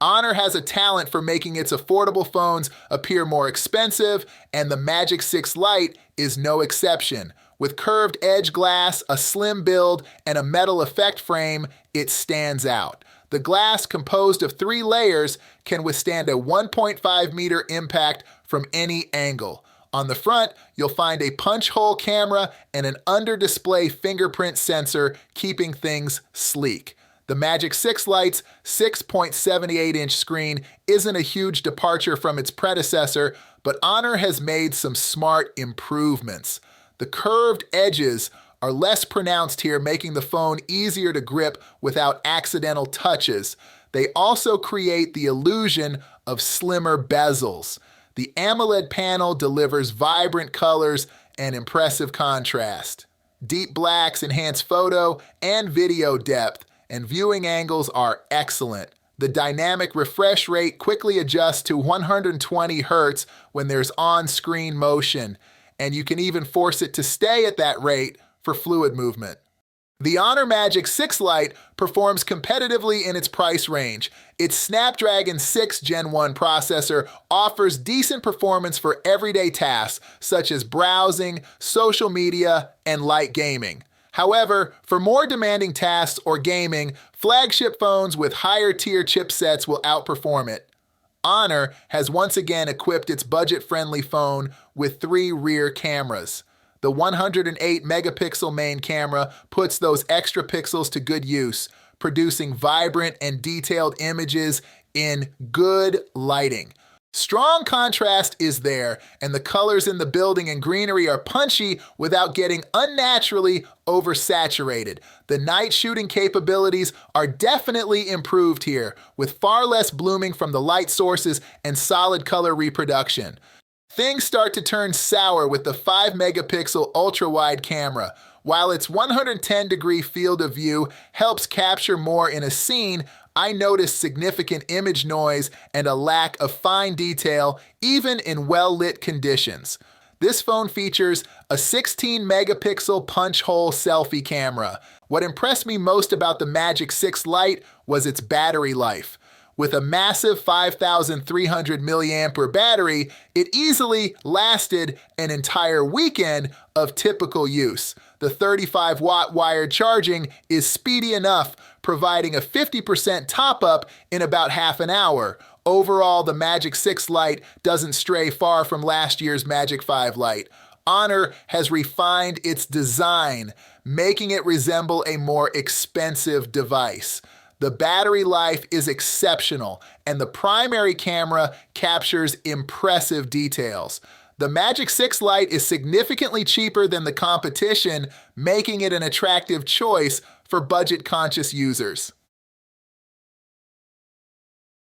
Honor has a talent for making its affordable phones appear more expensive, and the Magic 6 Lite is no exception. With curved edge glass, a slim build, and a metal effect frame, it stands out. The glass, composed of 3 layers, can withstand a 1.5 meter impact from any angle. On the front, you'll find a punch hole camera and an under-display fingerprint sensor, keeping things sleek. The Magic 6 Lite's 6.78-inch screen isn't a huge departure from its predecessor, but Honor has made some smart improvements. The curved edges are less pronounced here, making the phone easier to grip without accidental touches. They also create the illusion of slimmer bezels. The AMOLED panel delivers vibrant colors and impressive contrast. Deep blacks enhance photo and video depth, and viewing angles are excellent. The dynamic refresh rate quickly adjusts to 120 Hz when there's on-screen motion, and you can even force it to stay at that rate for fluid movement. The Honor Magic 6 Lite performs competitively in its price range. Its Snapdragon 6 Gen 1 processor offers decent performance for everyday tasks such as browsing, social media, and light gaming. However, for more demanding tasks or gaming, flagship phones with higher-tier chipsets will outperform it. Honor has once again equipped its budget-friendly phone with 3 rear cameras. The 108-megapixel main camera puts those extra pixels to good use, producing vibrant and detailed images in good lighting. Strong contrast is there, and the colors in the building and greenery are punchy without getting unnaturally oversaturated. The night shooting capabilities are definitely improved here, with far less blooming from the light sources and solid color reproduction. Things start to turn sour with the 5-megapixel ultra-wide camera. While its 110-degree field of view helps capture more in a scene, I noticed significant image noise and a lack of fine detail even in well-lit conditions. This phone features a 16-megapixel punch-hole selfie camera. What impressed me most about the Magic 6 Lite was its battery life. With a massive 5,300 milliampere battery, it easily lasted an entire weekend of typical use. The 35-watt wired charging is speedy enough, providing a 50% top-up in about half an hour. Overall, the Magic 6 Lite doesn't stray far from last year's Magic 5 Lite. Honor has refined its design, making it resemble a more expensive device. The battery life is exceptional, and the primary camera captures impressive details. The Magic 6 Lite is significantly cheaper than the competition, making it an attractive choice for budget-conscious users.